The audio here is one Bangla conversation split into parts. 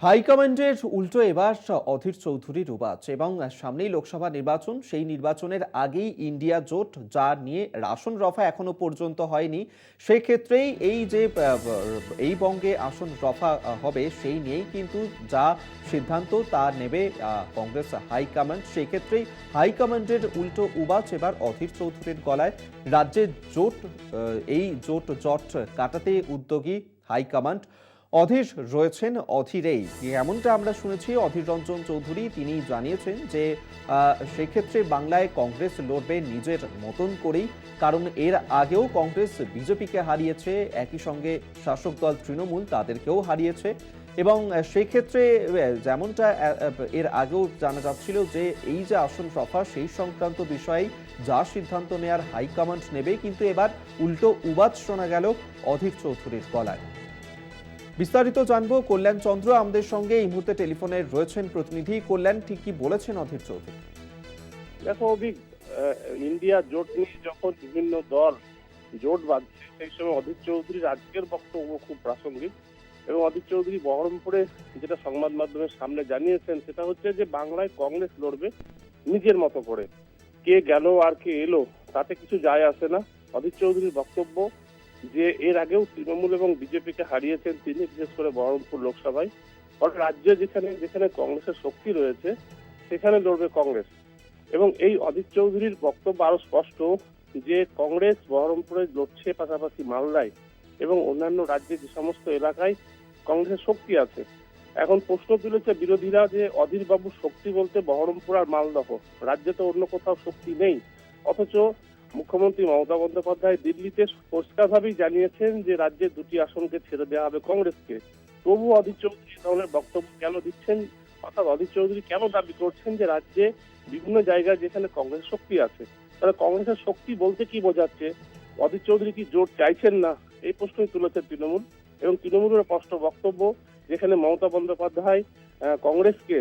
হাইকমান্ডের উল্টো এবার অধীর চৌধুরীর উবাচ এবং সামনেই লোকসভা নির্বাচন। সেই নির্বাচনের আগেই ইন্ডিয়া জোট, যা নিয়ে আসন রফা এখনো পর্যন্ত হয়নি। সেই ক্ষেত্রেই এই বঙ্গে আসন রফা হবে, সেই নিয়েই কিন্তু যা সিদ্ধান্ত তা নেবে কংগ্রেস হাইকমান্ড। সেই ক্ষেত্রেই হাইকমান্ডের উল্টো উবাচ এবার অধীর চৌধুরীর গলায়। রাজ্যে এই জট কাটাতে উদ্যোগী হাইকমান্ড। অধীর রয়েছেন অধীরেই, এমনটা আমরা শুনেছি। অধীর রঞ্জন চৌধুরী তিনি জানিয়েছেন যে সেক্ষেত্রে বাংলায় কংগ্রেস লড়বে নিজের মতন করেই, কারণ এর আগেও কংগ্রেস বিজেপিকে হারিয়েছে, একই সঙ্গে শাসক দল তৃণমূল তাদেরকেও হারিয়েছে। এবং সেক্ষেত্রে যেমনটা এর আগেও জানা যাচ্ছিল যে এই যে আসন রফা, সেই সংক্রান্ত বিষয়ে যা সিদ্ধান্ত নেয়ার হাইকমান্ড নেবে, কিন্তু এবার উল্টো উবাচ শোনা গেল অধীর চৌধুরীর গলায়। বিস্তারিত জানবো কল্যাণ চন্দ্র আমাদের সঙ্গে এই মুহূর্তে টেলিফোনে রয়েছেন প্রতিনিধি। কল্যাণ, ঠিক কি বলেছেন অধীর চৌধুরী? দেখো অভিক, ইন্ডিয়া জোট নিয়ে যখন বিভিন্ন দল জোট বাঁধছে, সেই সময় অধীর চৌধুরীর আজকের বক্তব্য খুব প্রাসঙ্গিক। এবং অধীর চৌধুরী বহরমপুরে যেটা সংবাদ মাধ্যমের সামনে জানিয়েছেন, সেটা হচ্ছে যে বাংলায় কংগ্রেস লড়বে নিজের মতো করে। কে গেল আর কে এলো তাতে কিছু যায় আসে না। অধীর চৌধুরীর বক্তব্য যে এর আগেও তৃণমূল এবং বিজেপিকে হারিয়েছেন তিনি, বিশেষ করে বহরমপুর লোকসভায়। অর্থাৎ রাজ্যে যেখানে যেখানে কংগ্রেসের শক্তি রয়েছে সেখানে লড়বে কংগ্রেস। এবং এই অধীর চৌধুরীর বক্তব্য আরো স্পষ্ট যে কংগ্রেস বহরমপুরে লড়ছে, পাশাপাশি মালদায় এবং অন্যান্য রাজ্যে যে সমস্ত এলাকায় কংগ্রেসের শক্তি আছে। এখন প্রশ্ন তুলেছে বিরোধীরা যে অধীর বাবুর শক্তি বলতে বহরমপুর আর মালদহ, রাজ্যে তো অন্য কোথাও শক্তি নেই। অথচ মুখ্যমন্ত্রী মমতা বন্দ্যোপাধ্যায় দিল্লিতে পরিষ্কারভাবেই জানিয়েছেন যে রাজ্যের দুটি আসনকে ছেড়ে দেওয়া হবে কংগ্রেসকে। তবু অধীর চৌধুরী ধরনের বক্তব্য কেন দিচ্ছেন? অর্থাৎ অধীর চৌধুরী কেন দাবি করছেন যে রাজ্যে বিভিন্ন জায়গায় যেখানে কংগ্রেস শক্তি আছে, তাহলে কংগ্রেসের শক্তি বলতে কি বোঝাচ্ছে? অধীর চৌধুরী কি জোট চাইছেন না? এই প্রশ্নই তুলেছে তৃণমূল। এবং তৃণমূলের স্পষ্ট বক্তব্য, যেখানে মমতা বন্দ্যোপাধ্যায় কংগ্রেসকে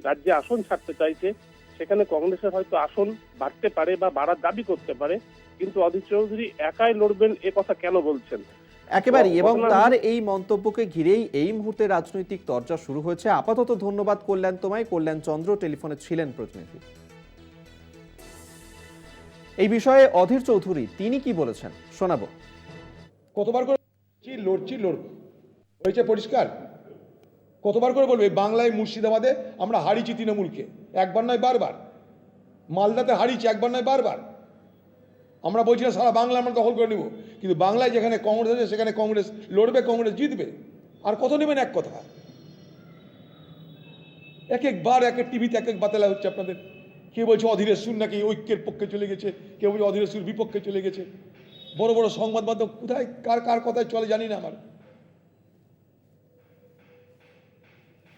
রাজ্যে আসন ছাড়তে চাইছে, সেখানে কংগ্রেসের হয়তো আসন বাড়তে পারে বা বাড়ার দাবি করতে পারে, কিন্তু অধীর চৌধুরী একাই লড়বেন এ কথা কেন বলছেন? একেবারেই, এবং তার এই মন্তব্যকে ঘিরেই এই মুহূর্তে রাজনৈতিক তরজা শুরু হয়েছে। আপাতত ধন্যবাদ কল্যাণ তোমায়। কল্যাণ চন্দ্র টেলিফোনে ছিলেন প্রতিনিধি। এই বিষয়ে অধীর চৌধুরী তিনি কি বলেছেন শোনাবো। কতবার করে লড়ছি হয়েছে পরিষ্কার? কতবার করে বলবে? বাংলায় মুর্শিদাবাদে আমরা হারিয়েছি তৃণমূলকে, একবার নয় বারবার। মালদাতে হারিয়েছি একবার নয় বারবার। আমরা বলছি না সারা বাংলা আমরা দখল করে নেব, কিন্তু বাংলায় যেখানে কংগ্রেস আছে সেখানে কংগ্রেস লড়বে, কংগ্রেস জিতবে। আর কত নেবেন এক কথা? এক একবার এক এক টিভিতে এক এক বাতেলা হচ্ছে আপনাদের। কেউ বলছে অধীরের সুর নাকি ঐক্যের পক্ষে চলে গেছে, কেউ বলছে অধীরের সুর বিপক্ষে চলে গেছে। বড় বড় সংবাদ মাধ্যম কোথায় কার কার কথায় চলে জানি না। আমার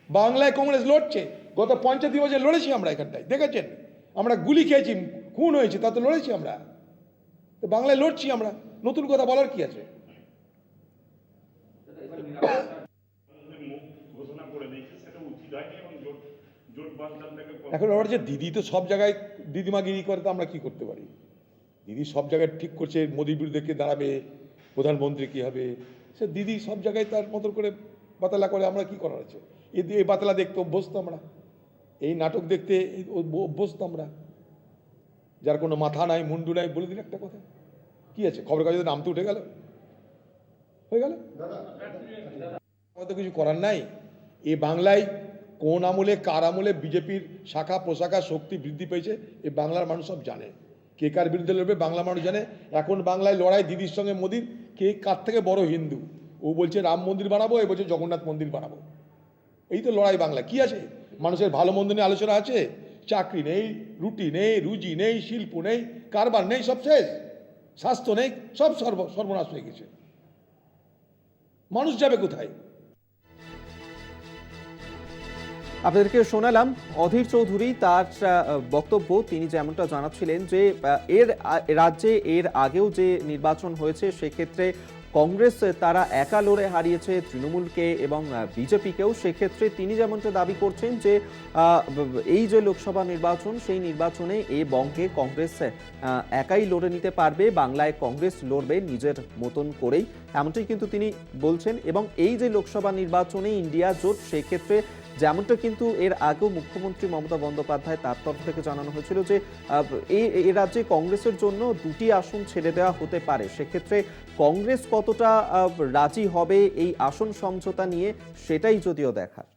বাংলায় কংগ্রেস লড়ছে, গত 35 বছর লড়েছি আমরা এখানটায়, দেখেছেন? আমরা গুলি খেয়েছি, খুন হয়েছে, তাতে লড়েছি আমরা। তো বাংলায় লড়ছি আমরা, নতুন কথা বলার কি আছে? এখন ওরা যে দিদি তো সব জায়গায় দিদিমাগিরি করে, তো আমরা কি করতে পারি? দিদি সব জায়গায় ঠিক করছে মোদির বিরুদ্ধে কে দাঁড়াবে, প্রধানমন্ত্রী কি হবে, সে দিদি সব জায়গায় তার মতো করে বাতালা করে। আমরা কি করার আছে? এই বাতালা দেখতে অভ্যস্ত আমরা, এই নাটক দেখতে অভ্যস্ত আমরা। যার কোনো মাথা নাই মুন্ডু নাই, বলে দিন একটা কথা, কি আছে? খবরের কাগজে নাম তো উঠে গেল, হয়ে গেল, আমাদের কিছু করার নাই। এ বাংলায় কোন আমলে কার আমলে বিজেপির শাখা প্রশাখা শক্তি বৃদ্ধি পেয়েছে এ বাংলার মানুষ সব জানে। কে কার বিরুদ্ধে লড়বে বাংলা মানুষ জানে। এখন বাংলায় লড়াই দিদির সঙ্গে মোদির, কে কার থেকে বড় হিন্দু। ও বলছে রাম মন্দির বানাবো, এ বলছে জগন্নাথ মন্দির বানাবো। এই তো লড়াই বাংলা। কি আছে? মানুষের ভালো মন্দ নিয়ে আলোচনা আছে? চাকরি নেই, রুটি নেই, রুজি নেই, শিল্প নেই, কারবার নেই, সব শেষ। স্বাস্থ্য নেই, সব সর্বনাশ হয়ে গেছে। মানুষ যাবে কোথায়? আপনাদেরকে শোনালাম অধীর চৌধুরী তার বক্তব্য। তিনি যেমনটা জানাচ্ছিলেন যে রাজ্যে এর আগেও যে নির্বাচন হয়েছে সেক্ষেত্রে কংগ্রেস তারা একা লড়ে হারিয়েছে তৃণমূলকে এবং বিজেপিকেও, সেক্ষেত্রে তিনি যেমনটা দাবি করছেন যে এই যে লোকসভা নির্বাচন, সেই নির্বাচনে এ বঙ্গে কংগ্রেস একাই লড়ে নিতে পারবে, বাংলায় কংগ্রেস লড়বে নিজের মতন করেই, এমনটাই কিন্তু তিনি বলছেন। এবং এই যে লোকসভা নির্বাচনে ইন্ডিয়া জোট, সেক্ষেত্রে যেমনটা কিন্তু এর আগেও মুখ্যমন্ত্রী মমতা বন্দ্যোপাধ্যায় তার তরফ থেকে জানানো হয়েছিল যে এই রাজ্যে কংগ্রেসের জন্য 2টি আসন ছেড়ে দেওয়া হতে পারে। সেক্ষেত্রে কংগ্রেস কতটা রাজি হবে এই আসন সমঝোতা নিয়ে, সেটাই যদিও দেখার।